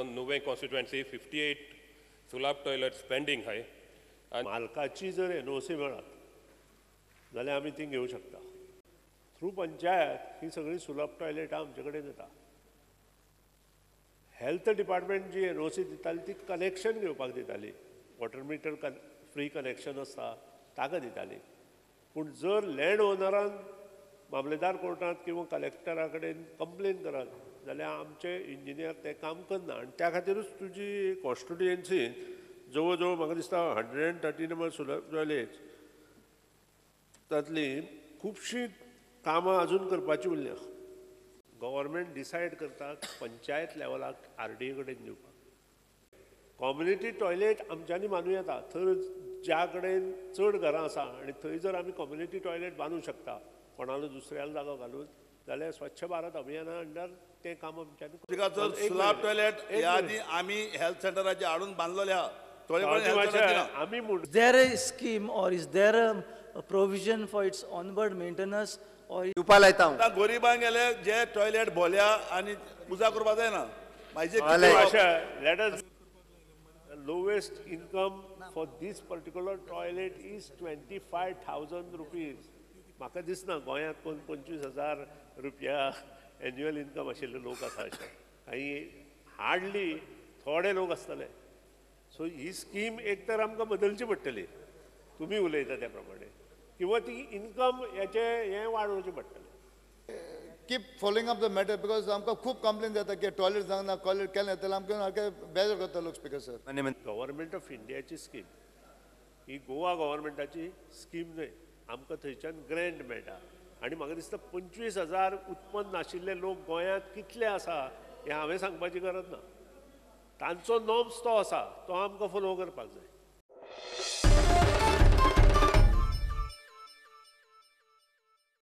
नुवें constituency 58 सुलाब toilets pending आहे आणि मालकाची जर एनओसी मेळत जाल्यार आमी ती घेवं शकता. थ्रू पंचायत ही सगळी सुलभ टॉयलेटां आमचे कडेन येता. हेल्थ डिपार्टमेंट जी एनओसी दिताली ती कनेक्शन घेवपाक दिताली. वॉटर मिटर फ्री कनेक्शन आसता ताका दिताली. पूण जर लँड ओनरान मामलेदार कोर्टांत किंवा कलेक्टरा कडेन कंप्लेन करत जाल्यार आमचे इंजिनियर तें काम करना. आनी त्या खातीरूच तुजी कॉन्स्टिट्युएन्सी जवळ जवळ म्हाका दिसता 130 नंबर सुलभ टॉयलेट्स तातली खुबशीं कामां अजून करपाची उरल्या. गव्हर्मेंट डिसायड करता पंचायत लेवलाक आरडीए कडेन दिवपाक. कम्युनिटी टॉयलेट आमच्यांनी बांदूं येता. थंय ज्या कडेन चड घरां आसा आनी थंय जर आमी कम्युनिटी टॉयलेट बांदूं शकता कोणालो दुसऱ्यालो जागो घालून जाल्यार स्वच्छ भारत अभियाना अंडर तें काम आमच्यांनी सुलाब टॉयलेट ह्या आदी आमी हेल्थ सेंटराचे हाडून बांदलेले आहा. आमी Is there a scheme or is there a provision for its onward maintenance or दिवपा लायता हांव. आतां गरिबांक गेले जे टॉयलेट भोल्या आनी पुजा करपा जायना म्हाजे let us lowest income for this particular toilet is 25,000 rupees. म्हाका दिसना गोंयांत कोण 25,000 रुपया एन्युअल इन्कम आशिल्ले लोक आसा अशे. काही हार्डली थोडे लोक आसतले. सो ही स्कीम एक तर आमकां बदलची पडटली तुमी उलयता त्या प्रमाणे किंवा ती इन्कम हें वाडोवचें पडटलें. Keep following up the matter because आमकां खूब कंप्लेन जाता की टॉयलेट जावना टॉयलेट केलें येतलें आमकां बेजार करता लोक स्पिकर सर. गव्हर्मेंट ऑफ इंडियाची स्कीम ही गोवा गव्हर्मेंटाची स्कीम न्हय. आमकां थंयच्यान ग्रँट मेळटा आनी म्हाका दिसता 25,000 उत्पन्न आशिल्ले लोक गोंयांत कितले आसा हें हांवें सांगपाची गरज ना. तांचो नॉर्म्स तो आसा तो आमकां फॉलो करपाक जाय.